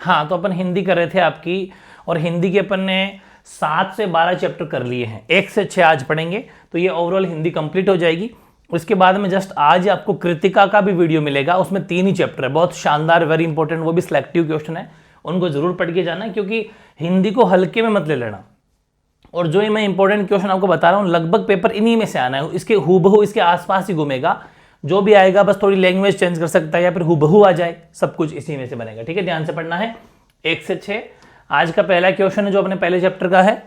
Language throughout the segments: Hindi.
हाँ, तो अपन हिंदी कर रहे थे आपकी, और हिंदी के अपन ने 7 से 12 चैप्टर कर लिए हैं, 1 से 6 आज पढ़ेंगे, तो ये ओवरऑल हिंदी कंप्लीट हो जाएगी। उसके बाद में जस्ट आज आपको कृतिका का भी वीडियो मिलेगा, उसमें 3 ही चैप्टर है, बहुत शानदार, वेरी इंपॉर्टेंट, वो भी सिलेक्टिव क्वेश्चन है, उनको जरूर पढ़ के जाना, क्योंकि हिंदी को हल्के में मत ले लेना। और जो मैं इंपॉर्टेंट क्वेश्चन आपको बता रहा हूँ, लगभग पेपर इन्हीं में से आना है, इसके हूबहू इसके आसपास ही घूमेगा, जो भी आएगा बस थोड़ी लैंग्वेज चेंज कर सकता है या फिर हूबहू आ जाए, सब कुछ इसी में से बनेगा। ठीक है, ध्यान से पढ़ना है, 1 से 6। आज का पहला क्वेश्चन है जो अपने पहले चैप्टर का है,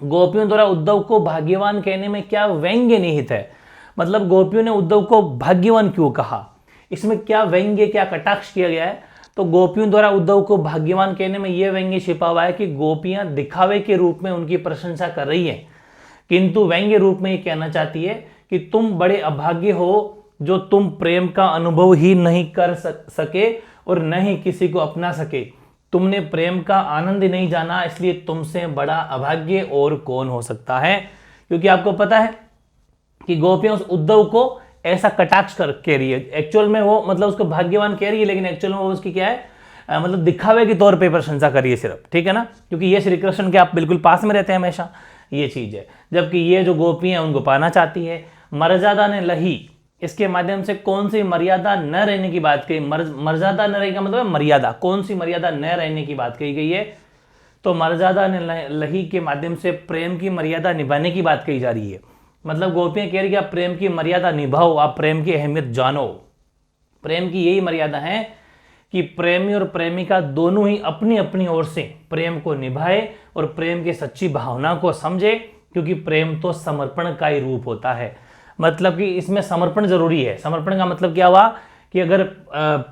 गोपियों द्वारा उद्धव को भाग्यवान कहने में क्या व्यंग्य निहित है। मतलब गोपियों ने उद्धव को भाग्यवान क्यों कहा, इसमें क्या व्यंग्य, क्या कटाक्ष किया गया है। तो गोपियों द्वारा उद्धव को भाग्यवान कहने में यह व्यंग्य छिपा हुआ है कि गोपियां दिखावे के रूप में उनकी प्रशंसा कर रही हैं, किंतु व्यंग्य रूप में ये कहना चाहती है कि तुम बड़े अभाग्य हो जो तुम प्रेम का अनुभव ही नहीं कर सके और न ही किसी को अपना सके। तुमने प्रेम का आनंद ही नहीं जाना, इसलिए तुमसे बड़ा अभाग्य और कौन हो सकता है। क्योंकि आपको पता है कि गोपियां उस उद्धव को ऐसा कटाक्ष कर कह रही है, एक्चुअल में वो मतलब उसको भाग्यवान कह रही है, लेकिन एक्चुअल में वो उसकी क्या है, मतलब दिखावे के तौर पे प्रशंसा करिए सिर्फ। ठीक है ना, क्योंकि ये श्री कृष्ण के आप बिल्कुल पास में रहते हैं हमेशा, ये चीज है। जबकि ये जो गोपी हैं उनको पाना चाहती है। मर्यादा ने लही, इसके माध्यम से कौन सी मर्यादा न रहने की बात कही। मर्यादा न रहने का मतलब मर्यादा, कौन सी मर्यादा न रहने की बात कही गई है। तो मर्यादा ने लही के माध्यम से प्रेम की मर्यादा निभाने की बात कही जा रही है। मतलब गोपियां कह रही है आप प्रेम की मर्यादा निभाओ, आप प्रेम की अहमियत जानो। प्रेम की यही मर्यादा है कि प्रेमी और प्रेमिका दोनों ही अपनी अपनी ओर से प्रेम को निभाए और प्रेम की सच्ची भावना को समझे, क्योंकि प्रेम तो समर्पण का ही रूप होता है। मतलब कि इसमें समर्पण जरूरी है। समर्पण का मतलब क्या हुआ कि अगर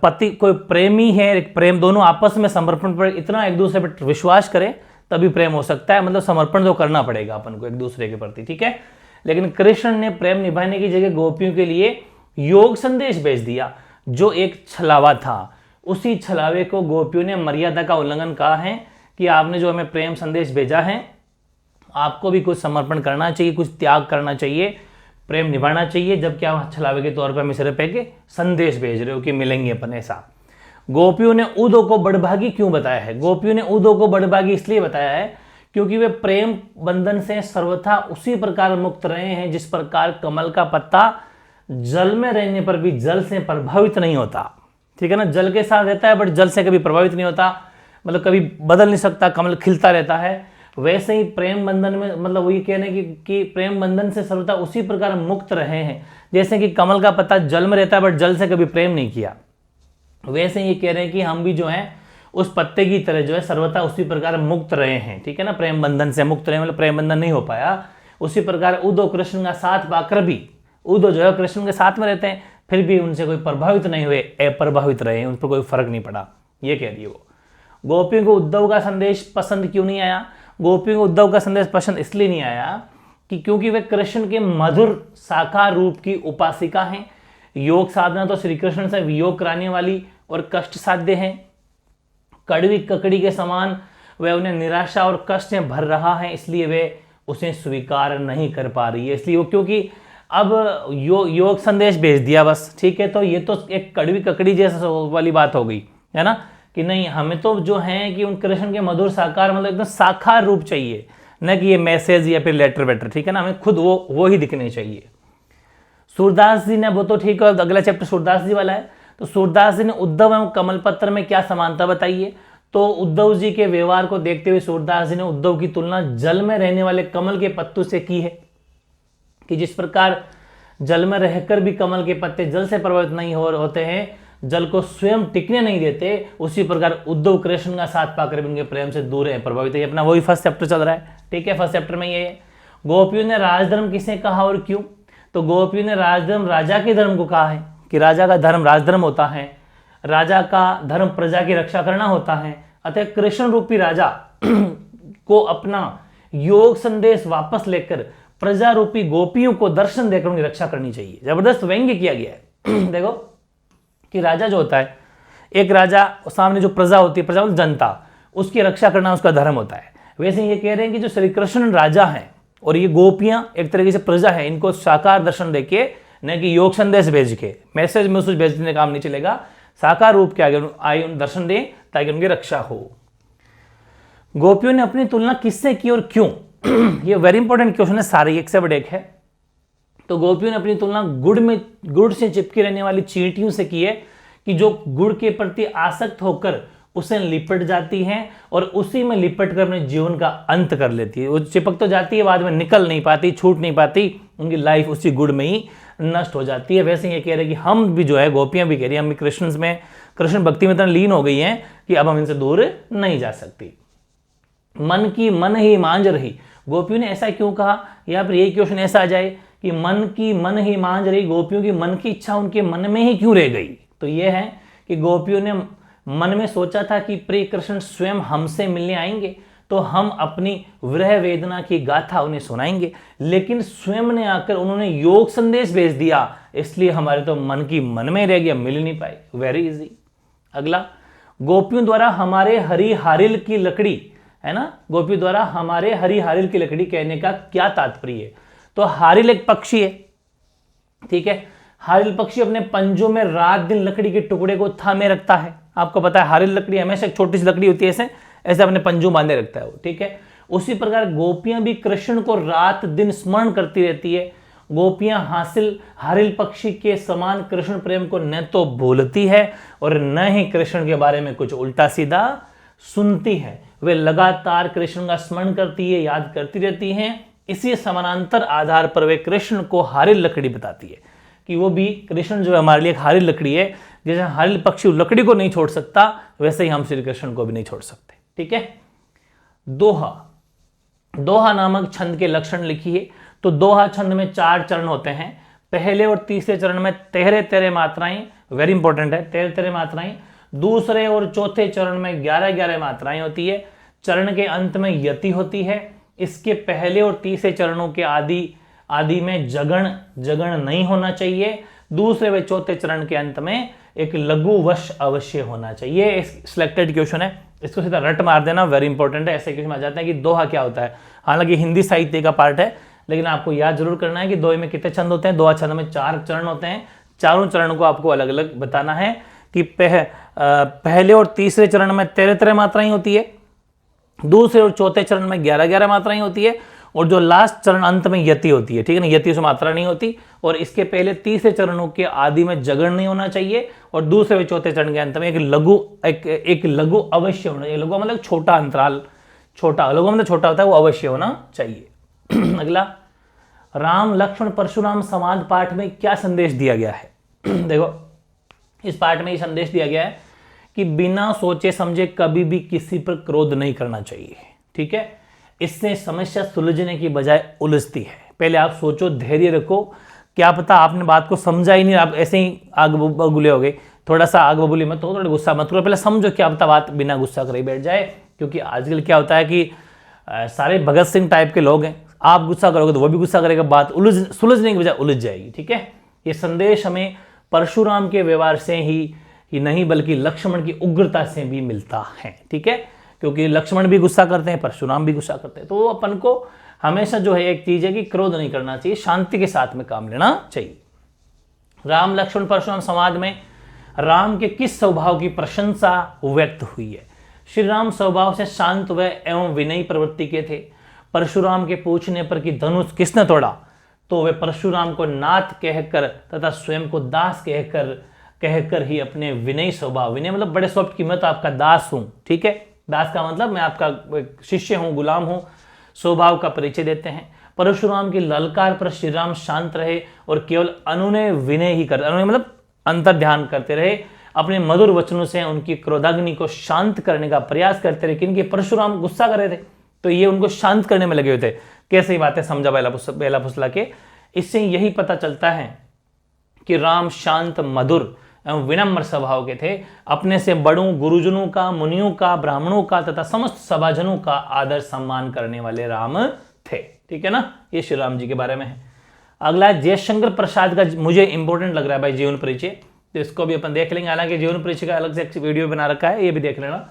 पति कोई प्रेमी है, प्रेम दोनों आपस में समर्पण पर इतना एक दूसरे पर विश्वास करें तभी प्रेम हो सकता है। मतलब समर्पण तो करना पड़ेगा अपन को एक दूसरे के प्रति। ठीक है, लेकिन कृष्ण ने प्रेम निभाने की जगह गोपियों के लिए योग संदेश भेज दिया, जो एक छलावा था। उसी छलावे को गोपियों ने मर्यादा का उल्लंघन कहा है कि आपने जो हमें प्रेम संदेश भेजा है, आपको भी कुछ समर्पण करना चाहिए, कुछ त्याग करना चाहिए, प्रेम निभाना चाहिए। जबकि आप छलावे के तौर पर हमें सिर पे के संदेश भेज रहे हो कि मिलेंगे अपन, ऐसा। गोपियों ने उद्धव को बड़भागी क्यों बताया है। गोपियों ने उद्धव को बड़भागी इसलिए बताया है क्योंकि वे प्रेम बंधन से सर्वथा उसी प्रकार मुक्त रहे हैं जिस प्रकार कमल का पत्ता जल में रहने पर भी जल से प्रभावित नहीं होता। ठीक है ना, जल के साथ रहता है बट जल से कभी प्रभावित नहीं होता, मतलब कभी बदल नहीं सकता, कमल खिलता रहता है। वैसे ही प्रेम बंधन में मतलब वही कहने कि प्रेम बंधन से सर्वथा उसी प्रकार मुक्त रहे हैं, जैसे कि कमल का पत्ता जल में रहता है बट जल से कभी प्रेम नहीं किया। वैसे ये कह रहे हैं कि हम भी जो है उस पत्ते की तरह जो है सर्वथा उसी प्रकार मुक्त रहे हैं। ठीक है ना, प्रेम बंधन से मुक्त रहे, मतलब प्रेम बंधन नहीं हो पाया। उसी प्रकार उद्धव कृष्ण का साथ पाकर भी, उद्धव जो है कृष्ण के साथ में रहते हैं, फिर भी उनसे कोई प्रभावित नहीं हुए, अप्रभावित रहे, उन पर कोई फर्क नहीं पड़ा, ये कह रही है वो। गोपियों को उद्धव का संदेश पसंद क्यों नहीं आया। गोपियों को उद्धव का संदेश पसंद इसलिए नहीं आया कि क्योंकि वे कृष्ण के मधुर साकार रूप की उपासिका हैं। योग साधना तो श्री कृष्ण से वियोग कराने वाली और कष्ट साध्य है। कड़वी ककड़ी के समान वह उन्हें निराशा और कष्ट में भर रहा है, इसलिए वे उसे स्वीकार नहीं कर पा रही है। इसलिए वो, क्योंकि अब योग संदेश भेज दिया बस, ठीक है, तो ये तो एक कड़वी ककड़ी जैसा वाली बात हो गई है ना, कि नहीं हमें तो जो है कि उन कृष्ण के मधुर साकार मतलब एकदम साकार रूप चाहिए, न कि ये मैसेज या फिर लेटर वेटर। ठीक है ना, हमें खुद वो ही दिखने चाहिए। सूरदास जी ने, वो तो ठीक है, अगला चैप्टर सूरदास जी वाला है। तो सूरदास जी ने उद्धव एवं कमल पत्र में क्या समानता बताई है। तो उद्धव जी के व्यवहार को देखते हुए सूरदास जी ने उद्धव की तुलना जल में रहने वाले कमल के पत्तों से की है, कि जिस प्रकार जल में रहकर भी कमल के पत्ते जल से प्रभावित नहीं होते हैं, जल को स्वयं टिकने नहीं देते, उसी प्रकार उद्धव कृष्ण का साथ पाकर भी उनके प्रेम से दूर है, प्रभावित है। अपना वही फर्स्ट चैप्टर चल रहा है। ठीक है, फर्स्ट चैप्टर में ये है। गोपियों ने राजधर्म किसे कहा और क्यों। तो गोपियों ने राजधर्म राजा के धर्म को कहा है, कि राजा का धर्म राजधर्म होता है, राजा का धर्म प्रजा की रक्षा करना होता है। अतः कृष्ण रूपी राजा को अपना योग संदेश वापस लेकर प्रजा रूपी गोपियों को दर्शन देकर उनकी रक्षा करनी चाहिए। जबरदस्त व्यंग्य किया गया है। देखो कि राजा जो होता है, एक राजा सामने जो प्रजा होती है, प्रजा मतलब जनता, उसकी रक्षा करना उसका धर्म होता है। वैसे ये कह रहे हैं कि जो श्री कृष्ण राजा हैं और ये गोपियां एक तरीके से प्रजा है, इनको साकार दर्शन देके, न कि योग संदेश भेज के, मैसेज भेजने का काम नहीं चलेगा। साकार रूप के आगे आए दर्शन दें ताकि उनकी रक्षा हो। गोपियों ने अपनी तुलना किससे की और क्यों? ये वेरी इंपॉर्टेंट क्वेश्चन है, सारे एक से बड़े एक है। तो गोपियों ने अपनी तुलना गुड़ से चिपकी रहने वाली चींटियों से की है कि जो गुड़ के प्रति आसक्त होकर उसे लिपट जाती हैं और उसी में लिपट कर अपने जीवन का अंत कर लेती है। वो चिपक तो जाती है, बाद में निकल नहीं पाती, छूट नहीं पाती, उनकी लाइफ उसी गुड़ में ही नष्ट हो जाती है। वैसे ये कह रहे हैं कि हम भी जो है, गोपियां भी कह रही हैं, हम कृष्ण भक्ति में इतना लीन हो गई हैं कि अब हम इनसे दूर नहीं जा सकती। मन की मन ही मांझ रही, गोपियों ने ऐसा क्यों कहा? या फिर यही क्वेश्चन ऐसा आ जाए कि मन की मन ही मांझ रही, गोपियों की मन की इच्छा उनके मन में ही क्यों रह गई? तो यह है कि गोपियों ने मन में सोचा था कि प्रिय कृष्ण स्वयं हमसे मिलने आएंगे तो हम अपनी विरह वेदना की गाथा उन्हें सुनाएंगे, लेकिन स्वयं ने आकर उन्होंने योग संदेश भेज दिया, इसलिए हमारे तो मन की मन में रह गया, मिल नहीं पाए। Very easy. अगला, गोपियों द्वारा हमारे हरी हारिल की लकड़ी, है ना, गोपियों द्वारा हमारे हरी हारिल की लकड़ी कहने का क्या तात्पर्य है? तो हारिल एक पक्षी है, ठीक है। हारिल पक्षी अपने पंजों में रात दिन लकड़ी के टुकड़े को थामे रखता है। आपको पता है हारिल लकड़ी हमेशा एक छोटी सी लकड़ी होती है, ऐसे अपने पंजों बांधे रखता है वो, ठीक है। उसी प्रकार गोपियां भी कृष्ण को रात दिन स्मरण करती रहती है। गोपियां हारिल पक्षी के समान कृष्ण प्रेम को न तो भूलती है और न ही कृष्ण के बारे में कुछ उल्टा सीधा सुनती है। वे लगातार कृष्ण का स्मरण करती है, याद करती रहती हैं। इसी समानांतर आधार पर वे कृष्ण को हारिल लकड़ी बताती है कि वो भी कृष्ण जो है हमारे लिए एक हारिल लकड़ी है। जैसे हारिल पक्षी लकड़ी को नहीं छोड़ सकता, वैसे ही हम श्री कृष्ण को भी नहीं छोड़ सकते, ठीक है। दोहा नामक छंद के लक्षण लिखिए। तो दोहा छंद में 4 चरण होते हैं। पहले और तीसरे चरण में 13 मात्राएं, वेरी इंपॉर्टेंट है, 13 मात्राएं। दूसरे और चौथे चरण में 11 मात्राएं होती है। चरण के अंत में यति होती है। इसके पहले और तीसरे चरणों के आदि में जगण नहीं होना चाहिए। दूसरे व चौथे चरण के अंत में एक लघु वश अवश्य होना चाहिए। सिलेक्टेड क्वेश्चन है, इसको सीधा रट मार देना, वेरी इंपॉर्टेंट है। ऐसे क्वेश्चन आ जाते हैं कि दोहा क्या होता है। हालांकि हिंदी साहित्य का पार्ट है, लेकिन आपको याद जरूर करना है कि दोहे में कितने छंद होते हैं। दोहा छंद में 4 चरण होते हैं। चारों चरण को आपको अलग अलग बताना है कि पहले और तीसरे चरण में 13 मात्राएं होती है। दूसरे और चौथे चरण में 11 मात्राएं होती है। और जो लास्ट चरण अंत में यति होती है, ठीक है ना, यति से मात्रा नहीं होती। और इसके पहले तीसरे चरणों के आदि में जगण नहीं होना चाहिए। और दूसरे व चौथे चरण के अंत में एक लघु अवश्य होना चाहिए। लघु मतलब छोटा अंतराल, छोटा, लघु मतलब छोटा होता है, वो अवश्य होना चाहिए। अगला, राम लक्ष्मण परशुराम संवाद पाठ में क्या संदेश दिया गया है? देखो, इस पाठ में ये संदेश दिया गया है कि बिना सोचे समझे कभी भी किसी पर क्रोध नहीं करना चाहिए, ठीक है। इससे समस्या सुलझने की बजाय उलझती है। पहले आप सोचो, धैर्य रखो, क्या पता आपने बात को समझा ही नहीं, आप ऐसे ही आग बबूले हो गए। थोड़ा सा आग बबूली मत हो, थोड़ा गुस्सा मत करो, पहले समझो, क्या पता बात बिना गुस्सा करे बैठ जाए। क्योंकि आजकल क्या होता है कि सारे भगत सिंह टाइप के लोग हैं, आप गुस्सा करोगे तो वो भी गुस्सा करेगा, बात सुलझने की बजाय उलझ जाएगी, ठीक है। ये संदेश हमें परशुराम के व्यवहार से ही नहीं बल्कि लक्ष्मण की उग्रता से भी मिलता है, ठीक है। क्योंकि लक्ष्मण भी गुस्सा करते हैं, परशुराम भी गुस्सा करते हैं। तो वो अपन को हमेशा जो है एक चीज है कि क्रोध नहीं करना चाहिए, शांति के साथ में काम लेना चाहिए। राम लक्ष्मण परशुराम संवाद में राम के किस स्वभाव की प्रशंसा व्यक्त हुई है? श्री राम स्वभाव से शांत व एवं विनयी प्रवृत्ति के थे। परशुराम के पूछने पर कि धनुष किसने तोड़ा, तो वे परशुराम को नाथ कहकर तथा स्वयं को दास कहकर ही अपने विनयी स्वभाव, विनय मतलब बड़े सॉफ्ट की, मैं तो आपका दास हूं, ठीक है। दास का मतलब मैं आपका शिष्य हूं, गुलाम हूं, स्वभाव का परिचय देते हैं। परशुराम की ललकार पर श्री राम शांत रहे और केवल अनुनय विनय ही करते, अनुनय मतलब अंतर ध्यान करते रहे। अपने मधुर वचनों से उनकी क्रोधाग्नि को शांत करने का प्रयास करते रहे। क्योंकि परशुराम गुस्सा कर रहे थे, तो ये उनको शांत करने में लगे हुए थे। कैसे ही बातें समझा बेला फुसला के। इससे यही पता चलता है कि राम शांत, मधुर एवं विनम्र स्वभाव के थे। अपने से बड़ों, गुरुजनों का, मुनियों का, ब्राह्मणों का तथा समस्त सभाजनों का आदर सम्मान करने वाले राम थे, ठीक है ना। ये श्री राम जी के बारे में है। अगला, जयशंकर प्रसाद का मुझे इंपॉर्टेंट लग रहा है भाई, जीवन परिचय, तो इसको भी अपन देख लेंगे। हालांकि जीवन परिचय का अलग से एक वीडियो बना रखा है, ये भी देख लेना।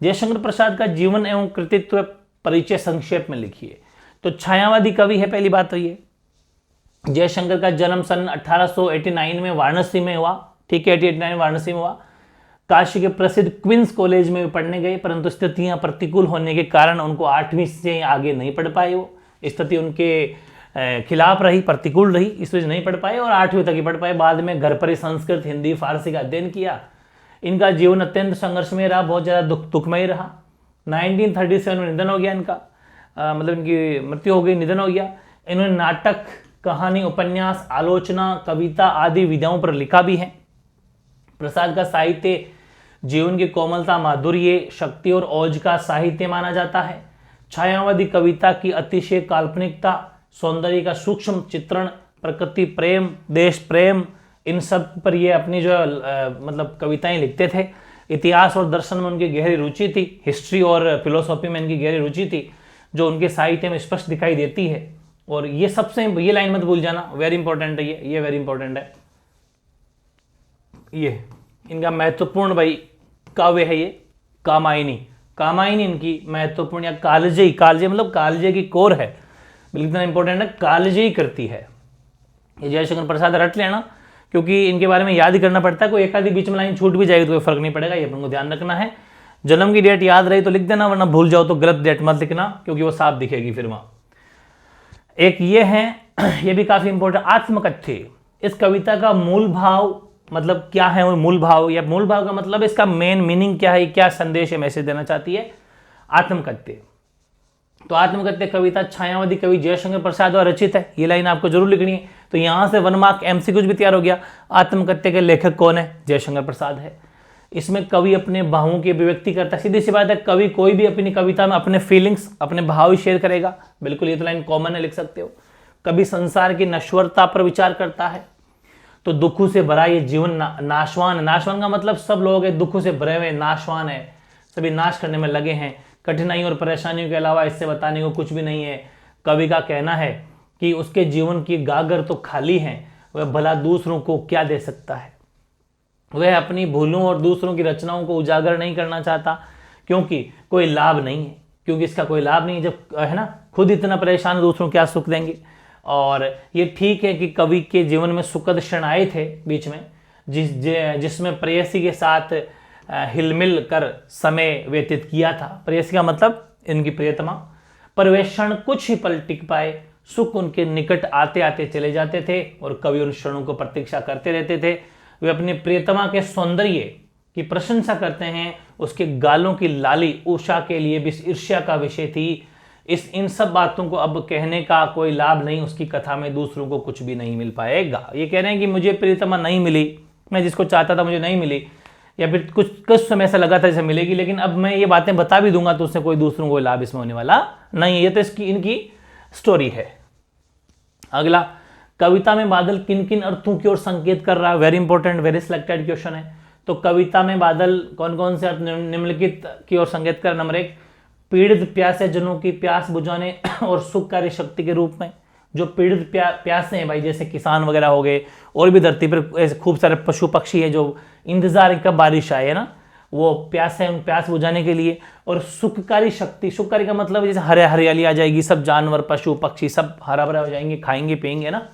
जयशंकर प्रसाद का जीवन एवं कृतित्व परिचय संक्षेप में लिखिए। तो छायावादी कवि है, पहली बात तो ये। जयशंकर का जन्म सन 1889 में वाराणसी में हुआ, ठीक है, 1889 वाराणसी में हुआ। काशी के प्रसिद्ध क्वींस कॉलेज में पढ़ने गए, परंतु स्थितियां प्रतिकूल होने के कारण उनको 8वीं से आगे नहीं पढ़ पाए। वो स्थिति उनके खिलाफ रही, प्रतिकूल रही, इस वजह से नहीं पढ़ पाए और 8वीं तक ही पढ़ पाए। बाद में घर पर ही संस्कृत, हिंदी, फारसी का अध्ययन किया। इनका जीवन अत्यंत संघर्षमय रहा, बहुत ज़्यादा दुखमय रहा। 1937 में निधन हो गया इनका, मतलब इनकी मृत्यु हो गई, निधन हो गया। इन्होंने नाटक, कहानी, उपन्यास, आलोचना, कविता आदि विधाओं पर लिखा भी है। प्रसाद का साहित्य जीवन की कोमलता, माधुर्य, शक्ति और ओज का साहित्य माना जाता है। छायावादी कविता की अतिशय काल्पनिकता, सौंदर्य का सूक्ष्म चित्रण, प्रकृति प्रेम, देश प्रेम, इन सब पर ये अपनी जो मतलब कविताएं लिखते थे। इतिहास और दर्शन में उनकी गहरी रुचि थी, हिस्ट्री और फिलोसॉफी में इनकी गहरी रुचि थी, जो उनके साहित्य में स्पष्ट दिखाई देती है। और ये सबसे, ये लाइन मत भूल जाना, वेरी इंपॉर्टेंट है ये वेरी इंपॉर्टेंट है। ये इनका महत्वपूर्ण भाई काव्य है ये कामायनी। कामायनी इनकी महत्वपूर्ण, या कालजयी, कालजयी मतलब कालजयी की कोर है, बिल्कुल इंपॉर्टेंट है, कालजयी करती है। ये जयशंकर प्रसाद रट लेना, क्योंकि इनके बारे में याद ही करना पड़ता है। कोई एक आधी बीच में लाइन छूट भी जाएगी तो कोई फर्क नहीं पड़ेगा, ये अपन को ध्यान रखना है। जन्म की डेट याद रही तो लिख देना, वरना भूल जाओ तो गलत डेट मत लिखना, क्योंकि वो साफ दिखेगी फिर वहां। एक ये है, ये भी काफी इंपॉर्टेंट, आत्मकथ्य। इस कविता का मूल भाव मतलब क्या है, वो मूल भाव, या मूल भाव का मतलब इसका मेन मीनिंग क्या है, क्या संदेश है, मैसेज देना चाहती है। आत्मकथ्य, तो आत्मकथ्य कविता छायावादी कवि जयशंकर प्रसाद द्वारा रचित है। ये लाइन आपको जरूर लिखनी है। तो यहां से 1 मार्क एमसीक्यू भी तैयार हो गया। आत्मकथ्य के लेखक कौन है? जयशंकर प्रसाद है। इसमें कवि अपने भावों की अभिव्यक्ति करता है। सीधी सी बात है, कवि कोई भी अपनी कविता में अपने फीलिंग्स, अपने भाव ही शेयर करेगा। बिल्कुल, ये तो लाइन कॉमन है, लिख सकते हो। कवि संसार की नश्वरता पर विचार करता है। तो दुखों से भरा ये जीवन नाशवान है। नाशवान का मतलब सब लोग दुखों से भरे हुए, नाशवान है, सभी नाश करने में लगे हैं। कठिनाई और परेशानियों के अलावा इससे बताने को कुछ भी नहीं है। कवि का कहना है कि उसके जीवन की गागर तो खाली है, वह भला दूसरों को क्या दे सकता है। वह अपनी भूलों और दूसरों की रचनाओं को उजागर नहीं करना चाहता, क्योंकि कोई लाभ नहीं है, क्योंकि इसका कोई लाभ नहीं है। जब है ना, खुद इतना परेशान, दूसरों क्या सुख देंगे। और ये ठीक है कि कवि के जीवन में सुखद क्षण आए थे बीच में, जिसमें प्रेयसी के साथ हिलमिल कर समय व्यतीत किया था। प्रेयसी का मतलब इनकी प्रियतमा। पर वे क्षण कुछ ही पल टिक पाए, सुख उनके निकट आते आते चले जाते थे और कवि उन क्षणों को प्रतीक्षा करते रहते थे। वे अपनी प्रियतमा के सौंदर्य की प्रशंसा करते हैं। उसके गालों की लाली उषा के लिए भी ईर्ष्या का विषय थी। इन सब बातों को अब कहने का कोई लाभ नहीं, उसकी कथा में दूसरों को कुछ भी नहीं मिल पाएगा। ये कह रहे हैं कि मुझे प्रियतमा नहीं मिली, मैं जिसको चाहता था मुझे नहीं मिली, या फिर कुछ समय ऐसा लगा था जैसे मिलेगी, लेकिन अब मैं ये बातें बता भी दूंगा तो उससे कोई दूसरों को लाभ इसमें होने वाला नहीं है। ये तो इनकी स्टोरी है। अगला, कविता में बादल किन किन अर्थों की ओर संकेत कर रहा है? Very important, very selected question है। तो कविता में बादल कौन कौन से अर्थ निम्नलिखित की ओर संकेत कर? नंबर 1, पीड़ित प्यासे जनों की प्यास बुझाने और सुखकारी शक्ति के रूप में। जो पीड़ित प्यासे हैं भाई, जैसे किसान वगैरह हो गए, और भी धरती पर ऐसे खूब सारे पशु पक्षी हैं जो इंतजार कब बारिश आए, है ना, वो प्यास है, उन प्यास बुझाने के लिए। और सुखकारी शक्ति, सुखकारी का मतलब जैसे हरियाली आ जाएगी, सब जानवर पशु पक्षी सब हरा भरा हो जाएंगे, खाएंगे पिएंगे ना।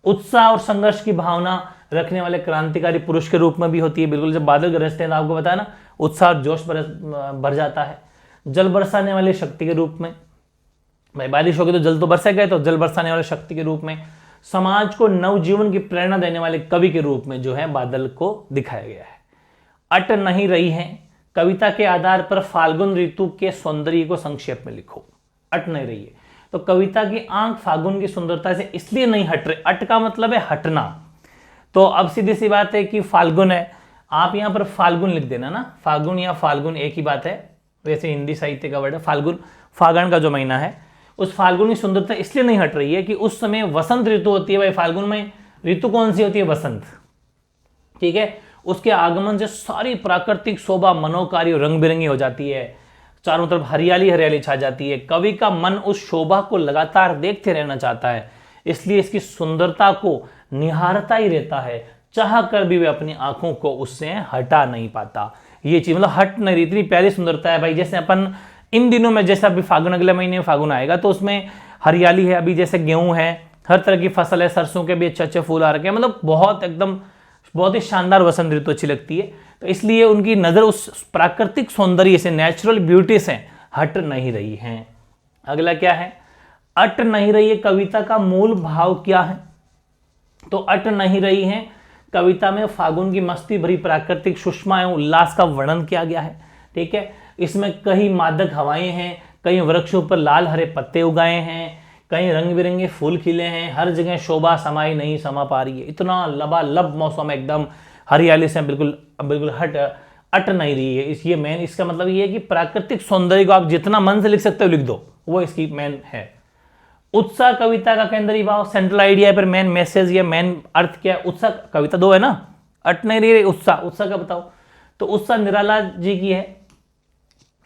उत्साह और संघर्ष की भावना रखने वाले क्रांतिकारी पुरुष के रूप में भी होती है। बिल्कुल, जब बादल गरजते हैं तो आपको पता है ना, उत्साह जोश भर जाता है। जल बरसाने वाली शक्ति के रूप में, भाई बारिश होगी तो जल तो बरसे गए, तो जल बरसाने वाली शक्ति के रूप में। समाज को नवजीवन की प्रेरणा देने वाले कवि के रूप में जो है बादल को दिखाया गया है। अट नहीं रही है, कविता के आधार पर फाल्गुन ऋतु के सौंदर्य को संक्षेप में लिखो। अट नहीं रही है, तो कविता की आंख फाल्गुन की सुंदरता से इसलिए नहीं हट रही। अट का मतलब है हटना। तो अब सीधी सी बात है कि फाल्गुन है, आप यहां पर फाल्गुन लिख देना ना, फाल्गुन या फाल्गुन एक ही बात है। वैसे हिंदी साहित्य का वर्ड है फाल्गुन, फागण का जो महीना है, उस फाल्गुन की सुंदरता इसलिए नहीं हट रही है कि उस समय वसंत ऋतु होती है। भाई फाल्गुन में ऋतु कौन सी होती है? वसंत, ठीक है। उसके आगमन से सारी प्राकृतिक शोभा मनोकारी और रंग बिरंगी हो जाती है, चारों तरफ हरियाली हरियाली छा जाती है। कवि का मन उस शोभा को लगातार देखते रहना चाहता है, इसलिए इसकी सुंदरता को निहारता ही रहता है, चाह कर भी वे अपनी आंखों को उससे हटा नहीं पाता। ये चीज मतलब हट नहीं रही, इतनी प्यारी सुंदरता है भाई। जैसे अपन इन दिनों में, जैसे अभी फागुन, अगले महीने फागुन आएगा तो उसमें हरियाली है, अभी जैसे गेहूं है, हर तरह की फसल है, सरसों के भी अच्छे अच्छे फूल आ रखे हैं, मतलब बहुत एकदम बहुत ही शानदार वसंत ऋतु अच्छी लगती है। तो इसलिए उनकी नज़र उस प्राकृतिक सौंदर्य से, नेचुरल ब्यूटी से हट नहीं रही है। अगला क्या है, अट नहीं रही है कविता का मूल भाव क्या है? तो अट नहीं रही है कविता में फागुन की मस्ती भरी प्राकृतिक सुषमा एवं उल्लास का वर्णन किया गया है। ठीक है, इसमें कई मादक हवाएं हैं, कई वृक्षों पर लाल हरे पत्ते उगाए हैं, कई रंग बिरंगे फूल खिले हैं, हर जगह शोभा समाई नहीं समा पा रही है। इतना लबालब मौसम, एकदम हरियाली से बिल्कुल बिल्कुल अट नहीं रही है। इस ये मेन इसका मतलब ये है कि प्राकृतिक सौंदर्य को आप जितना मन से लिख सकते हो लिख दो, वो इसकी मेन है। उत्साह कविता का केंद्रीय भाव, सेंट्रल आइडिया है, पर मेन मैसेज या मेन अर्थ क्या है? उत्साह, कविता दो है ना, अट नहीं रही, उत्साह का बताओ। तो उत्साह निराला जी की है।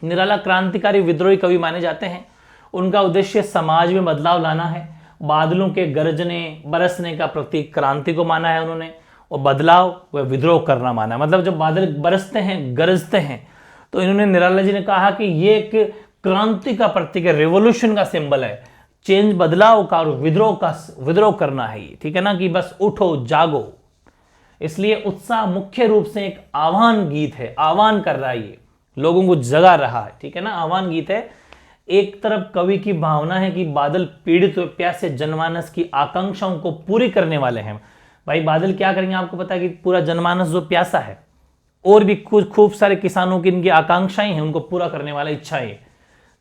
निराला क्रांतिकारी विद्रोही कवि माने जाते हैं। उनका उद्देश्य समाज में बदलाव लाना है। बादलों के गरजने बरसने का प्रतीक क्रांति को माना है उन्होंने, और बदलाव व विद्रोह करना माना है। मतलब जब बादल बरसते हैं, गरजते हैं, तो इन्होंने, निराला जी ने कहा कि ये एक क्रांति का प्रतीक है, रेवोल्यूशन का सिंबल है, चेंज, बदलाव का और विद्रोह करना है ये। ठीक है ना, कि बस उठो जागो। इसलिए उत्साह मुख्य रूप से एक आह्वान गीत है, आह्वान कर रहा है, ये लोगों को जगा रहा है। ठीक है ना, आह्वान गीत है। एक तरफ कवि की भावना है कि बादल पीड़ित व प्यासे जनमानस की आकांक्षाओं को पूरी करने वाले हैं। भाई बादल क्या करेंगे? आपको पता है कि पूरा जनमानस जो प्यासा है, और भी कुछ खूब सारे किसानों की इनकी आकांक्षाएं हैं, उनको पूरा करने वाला इच्छाएं।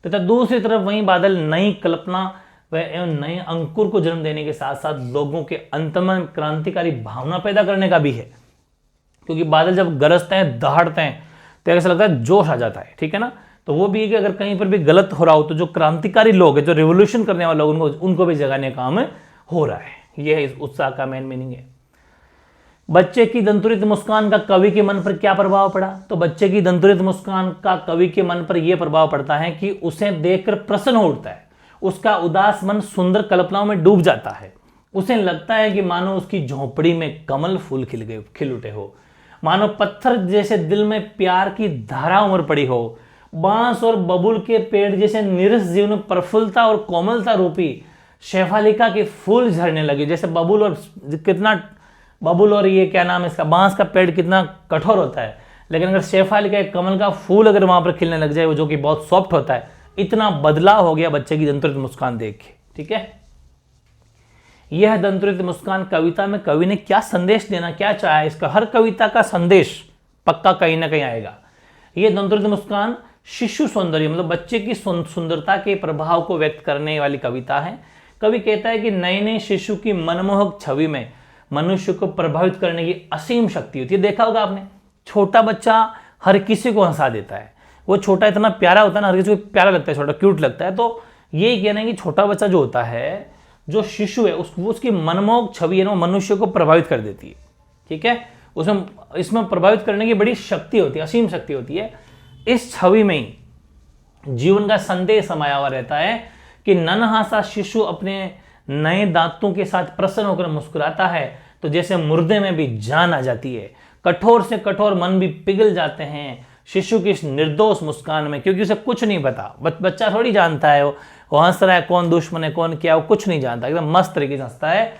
तथा दूसरी तरफ वही बादल नई कल्पना व एवं नए अंकुर को जन्म देने के साथ साथ लोगों के अंतर्मन क्रांतिकारी भावना पैदा करने का भी है। क्योंकि बादल जब गरजते हैं, दहाड़ते हैं, तो ऐसा लगता है जोश आ जाता है। ठीक है ना, तो वो भी है कि अगर कहीं पर भी गलत हो रहा हो तो जो क्रांतिकारी लोग हैं, जो रिवोल्यूशन करने वाले लोग, उनको भी जगाने का काम हो रहा है। यह इस उत्साह का मेन मीनिंग है। बच्चे की दंतुरित मुस्कान का कवि के मन पर क्या प्रभाव पड़ा? तो बच्चे की दंतुरित मुस्कान का कवि के मन पर यह प्रभाव पड़ता है कि उसे देखकर प्रसन्न हो उठता है, उसका उदास मन सुंदर कल्पनाओं में डूब जाता है। उसे लगता है कि मानो उसकी झोंपड़ी में कमल फूल खिल उठे हो, मानो पत्थर जैसे दिल में प्यार की धारा उमड़ पड़ी हो, बांस और बबुल के पेड़ जैसे निरस जीवन में प्रफुल्लता और कोमलता रूपी शेफालिका के फूल झड़ने लगे। जैसे बबुल और ये क्या नाम है इसका, बांस का पेड़ कितना कठोर होता है, लेकिन अगर शेफालिका कमल का फूल अगर वहां पर खिलने लग जाए, वो जो कि बहुत सॉफ्ट होता है, इतना बदलाव हो गया बच्चे की दंतुरित मुस्कान देख के। ठीक है, यह दंतुरित मुस्कान कविता में कवि ने क्या संदेश देना, क्या चाहा, इसका हर कविता का संदेश पक्का कहीं ना कहीं आएगा। यह दंतुरित मुस्कान शिशु सौंदर्य, मतलब बच्चे की सुंदरता के प्रभाव को व्यक्त करने वाली कविता है। कवि कहता है कि नए नए शिशु की मनमोहक छवि में मनुष्य को प्रभावित करने की असीम शक्ति होती है। देखा होगा आपने, छोटा बच्चा हर किसी को हंसा देता है। वो छोटा इतना प्यारा होता है ना, हर किसी को प्यारा लगता है, छोटा क्यूट लगता है। तो ये कहना है कि छोटा बच्चा जो होता है, जो शिशु है, उसकी मनमोहक छवि है ना, मनुष्य को प्रभावित कर देती है। ठीक है, इसमें प्रभावित करने की बड़ी शक्ति होती है, असीम शक्ति होती है। इस छवि में ही जीवन का संदेश समाया हुआ रहता है कि नन्हा सा शिशु अपने नए दांतों के साथ प्रसन्न होकर मुस्कुराता है तो जैसे मुर्दे में भी जान आ जाती है, कठोर से कठोर मन भी पिघल जाते हैं शिशु की इस निर्दोष मुस्कान में, क्योंकि उसे कुछ नहीं पता। बच्चा थोड़ी जानता है वो हंस रहा है, कौन दुश्मन है कौन क्या, वो कुछ नहीं जानता, एकदम मस्त तरीके से हंसता है।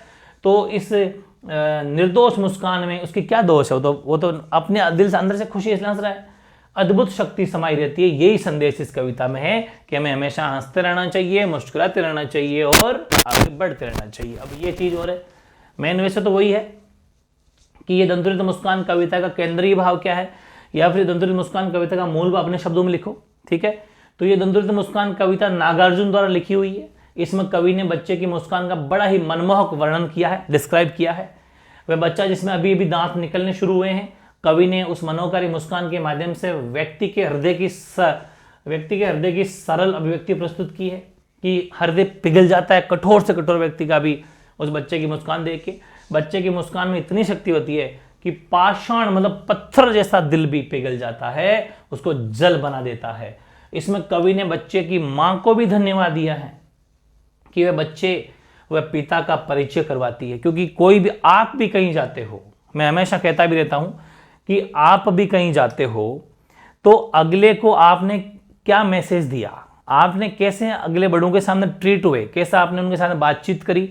तो इस निर्दोष मुस्कान में उसकी क्या दोष है? वो तो अपने दिल से, अंदर से खुशी इसलिए हंस रहा है। अद्भुत शक्ति समाई रहती है। यही संदेश इस कविता में है कि हमें हमेशा हंसते रहना चाहिए, मुस्कुराते रहना चाहिए और आगे बढ़ते रहना चाहिए। अब ये चीज और है, मेन वैसे तो वही है कि ये दंतुरित मुस्कान कविता का केंद्रीय भाव क्या है, या फिर दंतुरित मुस्कान कविता का मूल भाव अपने शब्दों में लिखो। ठीक है, तो ये दंतुरित मुस्कान कविता नागार्जुन द्वारा लिखी हुई है। इसमें कवि ने बच्चे की मुस्कान का बड़ा ही मनमोहक वर्णन किया है, डिस्क्राइब किया है। वह बच्चा जिसमें अभी अभी दांत निकलने शुरू हुए हैं, कवि ने उस मनोकारी मुस्कान के माध्यम से व्यक्ति के हृदय की सरल अभिव्यक्ति प्रस्तुत की है कि हृदय पिघल जाता है कठोर से कठोर व्यक्ति का भी उस बच्चे की मुस्कान देख के। बच्चे की मुस्कान में इतनी शक्ति होती है कि पाषाण मतलब पत्थर जैसा दिल भी पिघल जाता है, उसको जल बना देता है। इसमें कवि ने बच्चे की मां को भी धन्यवाद दिया है कि वह पिता का परिचय करवाती है। क्योंकि कोई भी, आप भी कहीं जाते हो, मैं हमेशा कहता भी रहता हूं कि आप भी कहीं जाते हो तो अगले को आपने क्या मैसेज दिया, आपने कैसे अगले बड़ों के सामने ट्रीट हुए, कैसा आपने उनके साथ बातचीत करी,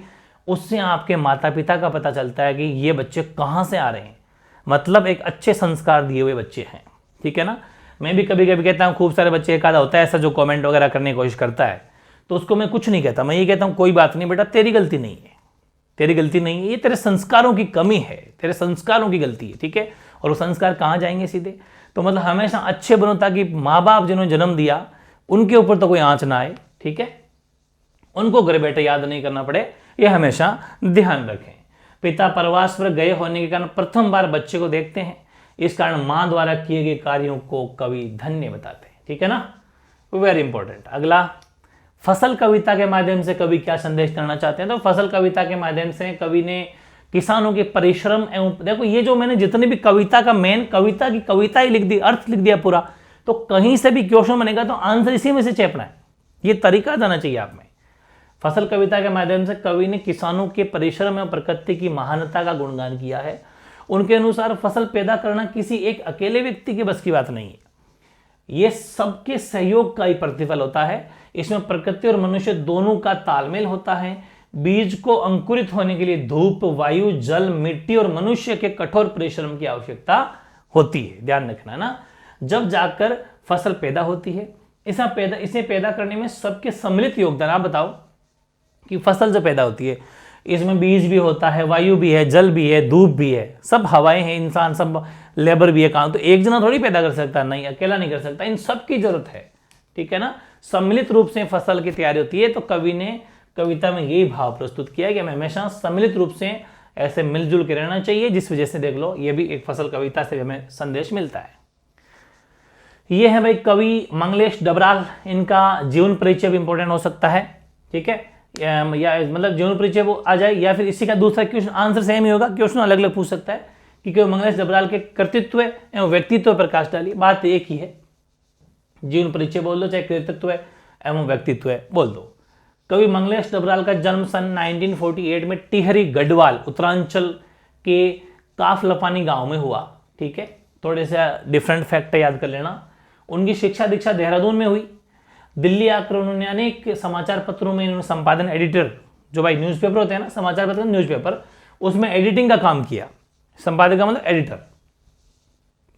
उससे आपके माता पिता का पता चलता है कि ये बच्चे कहाँ से आ रहे हैं। मतलब एक अच्छे संस्कार दिए हुए बच्चे हैं, ठीक है ना। मैं भी कभी कभी कहता हूँ, खूब सारे बच्चे एक आधा होता है ऐसा जो कमेंट वगैरह करने की कोशिश करता है, तो उसको मैं कुछ नहीं कहता, मैं ये कहता हूँ कोई बात नहीं बेटा, तेरी गलती नहीं है, तेरी गलती नहीं है, ये तेरे संस्कारों की कमी है, तेरे संस्कारों की गलती है, ठीक है। और वो संस्कार कहाँ जाएंगे सीधे, तो मतलब हमेशा अच्छे बनो ताकि माँ बाप जिन्होंने जन्म दिया उनके ऊपर तो कोई आंच ना आए, ठीक है, उनको घर बैठे याद नहीं करना पड़े, ये हमेशा ध्यान रखें। पिता प्रवास पर गए होने के कारण प्रथम बार बच्चे को देखते हैं, इस कारण मां द्वारा किए गए कार्यों को कवि धन्य बताते हैं, ठीक है ना, वेरी इंपॉर्टेंट। अगला, फसल कविता के माध्यम से कवि क्या संदेश करना चाहते हैं, तो फसल कविता के माध्यम से कवि ने किसानों के परिश्रम एवं, देखो ये जो मैंने जितनी भी कविता का मेन कविता की कविता ही लिख दी, अर्थ लिख दिया पूरा, तो कहीं से भी क्वेश्चन बनेगा तो आंसर इसी में से चेपना है, ये तरीका जाना चाहिए आप में। फसल कविता के माध्यम से कवि ने किसानों के परिश्रम एवं प्रकृति की महानता का गुणगान किया है। उनके अनुसार फसल पैदा करना किसी एक अकेले व्यक्ति के बस की बात नहीं है, यह सबके सहयोग का ही प्रतिफल होता है। इसमें प्रकृति और मनुष्य दोनों का तालमेल होता है। बीज को अंकुरित होने के लिए धूप, वायु, जल, मिट्टी और मनुष्य के कठोर परिश्रम की आवश्यकता होती है, ध्यान रखना ना, जब जाकर फसल पैदा होती है। इसे पैदा करने में सबके सम्मिलित योगदान। आप बताओ कि फसल जो पैदा होती है इसमें बीज भी होता है, वायु भी है, जल भी है, धूप भी है, सब हवाएं हैं, इंसान सब लेबर भी है, काम तो एक जना थोड़ी पैदा कर सकता, नहीं अकेला नहीं कर सकता, इन सब की जरूरत है, ठीक है ना। सम्मिलित रूप से फसल की तैयारी होती है। तो कवि ने कविता में यही भाव प्रस्तुत किया कि हमें हमेशा सम्मिलित रूप से ऐसे मिलजुल के रहना चाहिए, जिस वजह से देख लो ये भी एक फसल कविता से हमें संदेश मिलता है। ये है भाई कवि मंगलेश डबराल, इनका जीवन परिचय भी इंपॉर्टेंट हो सकता है, ठीक है, या मतलब जीवन परिचय वो आ जाए, या फिर इसी का दूसरा क्वेश्चन आंसर सेम ही होगा, क्वेश्चन अलग अलग पूछ सकता है कि मंगलेश डबराल के कृतित्व एवं व्यक्तित्व पर प्रकाश डालिए, बात एक ही है, जीवन परिचय बोल दो चाहे कृतित्व एवं व्यक्तित्व बोल दो। कवि मंगलेश डबराल का जन्म सन 1948 में टिहरी गढ़वाल उत्तरांचल के काफलपानी गांव में हुआ, ठीक है, थोड़े से डिफरेंट फैक्ट याद कर लेना। उनकी शिक्षा दीक्षा देहरादून में हुई। दिल्ली आकर उन्होंने अनेक समाचार पत्रों में इन्होंने संपादन, एडिटर, जो भाई न्यूज़पेपर होते हैं ना, समाचार पत्र न्यूज़पेपर, उसमें एडिटिंग का काम किया, संपादक का मतलब एडिटर।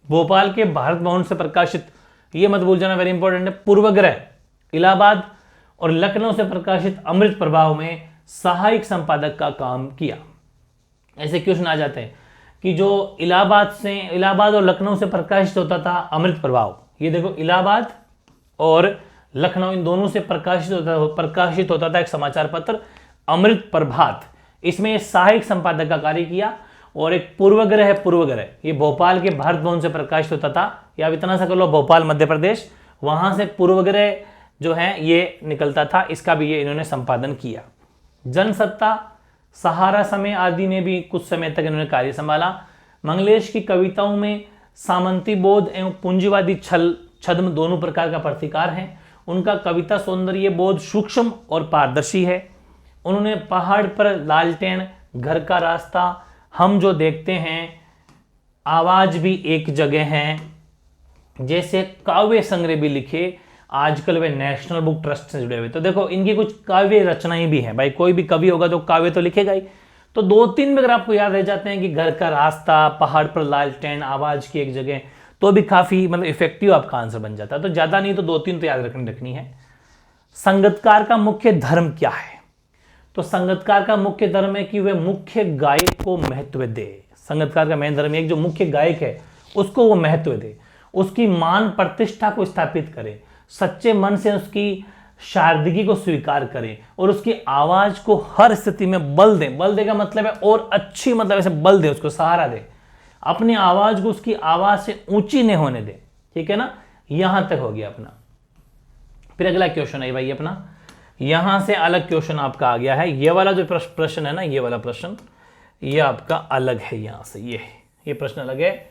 भोपाल के भारत भवन से प्रकाशित, ये मत भूल जाना, वेरी इंपॉर्टेंट है, पूर्वग्रह, इलाहाबाद और लखनऊ से प्रकाशित अमृत प्रभाव में सहायक संपादक का काम किया। ऐसे क्वेश्चन आ जाते हैं कि जो इलाहाबाद और लखनऊ से प्रकाशित होता था अमृत प्रभाव, ये देखो इलाहाबाद और लखनऊ इन दोनों से प्रकाशित होता था एक समाचार पत्र अमृत प्रभात, इसमें सहायक संपादक का कार्य किया। और एक पूर्वग्रह ये भोपाल के भारत भवन से प्रकाशित होता था, या इतना सा कर लो भोपाल मध्य प्रदेश, वहां से पूर्वग्रह जो है ये निकलता था, इसका भी ये इन्होंने संपादन किया। जनसत्ता, सहारा समय आदि में भी कुछ समय तक इन्होंने कार्य संभाला। मंगलेश की कविताओं में सामंती बोध एवं पूंजीवादी छद्म दोनों प्रकार का प्रतिकार है। उनका कविता सौंदर्य बोध सूक्ष्म और पारदर्शी है। उन्होंने पहाड़ पर लालटेन, घर का रास्ता, हम जो देखते हैं, आवाज भी एक जगह है, जैसे काव्य संग्रह भी लिखे। आजकल वे नेशनल बुक ट्रस्ट से जुड़े हुए। तो देखो इनकी कुछ काव्य रचनाएं भी हैं, भाई कोई भी कवि होगा तो काव्य तो लिखेगा ही। तो 2-3 में अगर आपको याद रह जाते हैं कि घर का रास्ता, पहाड़ पर लालटेन, आवाज की एक जगह, तो भी काफी मतलब इफेक्टिव आपका आंसर बन जाता है। तो ज्यादा नहीं तो 2-3 तो याद रखनी है। संगीतकार का मुख्य धर्म क्या है? तो संगीतकार का मुख्य धर्म है कि वह मुख्य गायक को महत्व दे। संगीतकार का मेन धर्म है, जो मुख्य गायक है उसको वो महत्व दे, उसकी मान प्रतिष्ठा को स्थापित करे, सच्चे मन से उसकी शारदगी को स्वीकार करें और उसकी आवाज को हर स्थिति में बल दे। बल दे का मतलब है और अच्छी, मतलब ऐसे बल दे, उसको सहारा दे, अपनी आवाज को उसकी आवाज से ऊंची नहीं होने दे, ठीक है ना। यहां तक हो गया अपना। फिर अगला क्वेश्चन है भाई अपना, यहां से अलग क्वेश्चन आपका आ गया है। ये वाला जो प्रश्न है ना, ये वाला प्रश्न ये आपका अलग है। यहां से ये प्रश्न अलग है।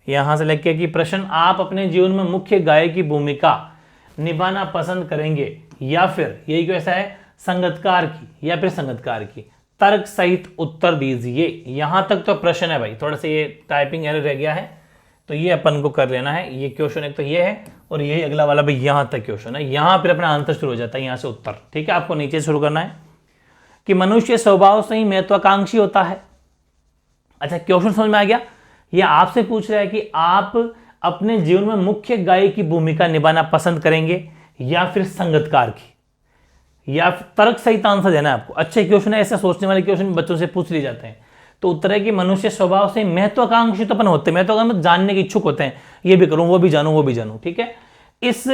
यहां से लेके कि प्रश्न, आप अपने जीवन में मुख्य गायक की भूमिका निभाना पसंद करेंगे या फिर, यही कैसा है, संगीतकार की या फिर संगीतकार की? तर्क सहित उत्तर दीजिए। यहां तक तो प्रश्न है भाई, थोड़ा सा ये टाइपिंग एरर रह गया है तो ये अपन को कर लेना है। ये क्वेश्चन एक तो ये है और यही अगला वाला भाई यहां तक क्वेश्चन है। यहां फिर अपना आंसर शुरू हो जाता है, यहां से उत्तर, ठीक है। आपको नीचे शुरू करना है कि मनुष्य स्वभाव से ही महत्वाकांक्षी होता है। अच्छा क्वेश्चन समझ में आ गया। ये आपसे पूछ रहा है कि आप अपने जीवन में मुख्य गायक की भूमिका निभाना पसंद करेंगे या फिर संगीतकार की, या फिर तर्क सहित आंसर देना है आपको। अच्छे क्वेश्चन है, ऐसे सोचने वाले क्वेश्चन बच्चों से पूछ लिए जाते हैं। तो उत्तर है कि मनुष्य स्वभाव से महत्वाकांक्षी तो अपन होते हैं, महत्वाकांक्षी जानने के इच्छुक होते हैं, ये भी करूं वो भी जानूं वो भी जानूं, ठीक है। इस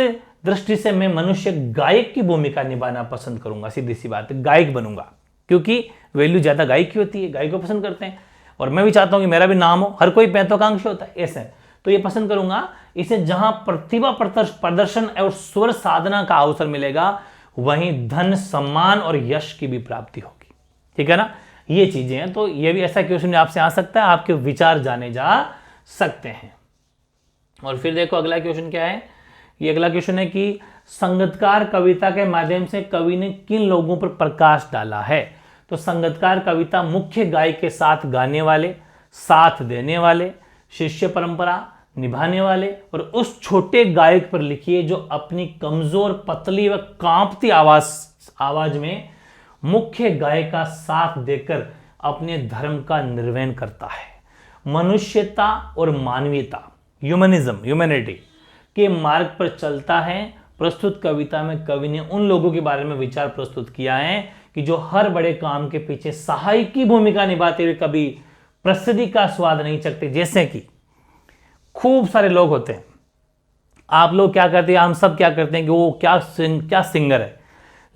दृष्टि से मैं मनुष्य गायक की भूमिका निभाना पसंद करूंगा, सीधी सी बात है, गायक बनूंगा, क्योंकि वैल्यू ज्यादा गायक की होती है, गायक को पसंद करते हैं। और मैं भी चाहता हूं कि मेरा भी नाम हो, हर कोई महत्वाकांक्षी होता है ऐसे, तो ये पसंद करूंगा इसे। जहां प्रतिभा प्रदर्शन और स्वर साधना का अवसर मिलेगा, वहीं धन सम्मान और यश की भी प्राप्ति होगी, ठीक है ना। ये चीजें हैं, तो ये भी ऐसा क्वेश्चन आपसे आ सकता है, आपके विचार जाने जा सकते हैं। और फिर देखो अगला क्वेश्चन क्या है। ये अगला क्वेश्चन है कि संगीतकार कविता के माध्यम से कवि ने किन लोगों पर प्रकाश डाला है। तो संगीतकार कविता मुख्य गायक के साथ गाने वाले, साथ देने वाले, शिष्य परंपरा निभाने वाले और उस छोटे गायक पर लिखी है जो अपनी कमजोर, पतली व कांपती आवाज में मुख्य गायक का साथ देकर अपने धर्म का निर्वहन करता है। मनुष्यता और मानवीयता, ह्यूमैनिटी के मार्ग पर चलता है। प्रस्तुत कविता में कवि ने उन लोगों के बारे में विचार प्रस्तुत किया है कि जो हर बड़े काम के पीछे सहायक की भूमिका निभाते हुए कभी प्रसिद्धि का स्वाद नहीं चखते। जैसे कि खूब सारे लोग होते हैं, आप लोग क्या करते हैं, हम सब क्या करते हैं कि वो क्या सिंगर है,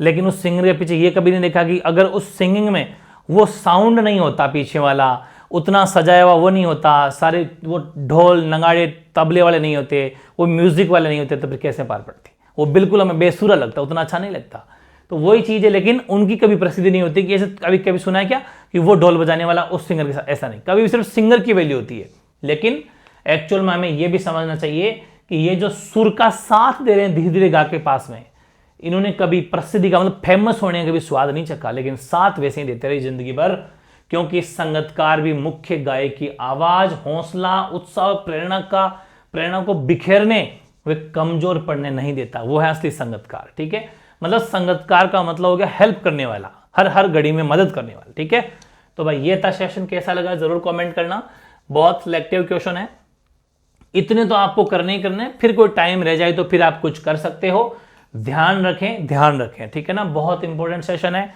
लेकिन उस सिंगर के पीछे ये कभी नहीं देखा कि अगर उस सिंगिंग में वो साउंड नहीं होता, पीछे वाला उतना सजाया हुआ वो नहीं होता, सारे वो ढोल नगाड़े तबले वाले नहीं होते, वो म्यूजिक वाले नहीं होते, तो फिर कैसे पार पड़ती, वो बिल्कुल हमें बेसुरा लगता, उतना अच्छा नहीं लगता। तो वही चीज है, लेकिन उनकी कभी प्रसिद्धि नहीं होती कि ऐसे कभी सुना है क्या कि वो ढोल बजाने वाला उस सिंगर के साथ, ऐसा नहीं, कभी सिर्फ सिंगर की वैल्यू होती है। लेकिन एक्चुअल में हमें यह भी समझना चाहिए कि ये जो सुर का साथ दे रहे हैं धीरे धीरे गा के पास में, इन्होंने कभी प्रसिद्धि का मतलब फेमस होने का कभी स्वाद नहीं चखा, लेकिन साथ वैसे ही देते रहे जिंदगी भर, क्योंकि संगीतकार भी मुख्य गायक की आवाज, हौसला, उत्साह, प्रेरणा को बिखेरने वे कमजोर पड़ने नहीं देता, वो है असली संगीतकार, ठीक है। मतलब संगीतकार का मतलब हो गया हेल्प करने वाला, हर घड़ी में मदद करने वाला, ठीक है। तो भाई ये था सेशन, कैसा लगा जरूर कमेंट करना। बहुत सिलेक्टिव क्वेश्चन है, इतने तो आपको करने ही करने, फिर कोई टाइम रह जाए तो फिर आप कुछ कर सकते हो। ध्यान रखें, ठीक है ना, बहुत इंपॉर्टेंट सेशन है।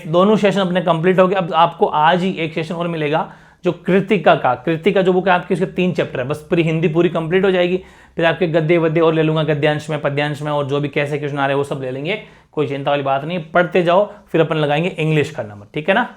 दोनों सेशन अपने कंप्लीट हो गए। अब आपको आज ही एक सेशन और मिलेगा जो कृतिका जो बुक है आपकी, उसके 3 चैप्टर है, बस पूरी हिंदी पूरी कंप्लीट हो जाएगी। फिर आपके गद्य वद्य और ले लूंगा, गद्यांश में, पद्यांश में, और जो भी कैसे क्वेश्चन आ रहे हैं वो सब ले लेंगे, कोई चिंता वाली बात नहीं। पढ़ते जाओ, फिर अपन लगाएंगे इंग्लिश का नंबर, ठीक है ना।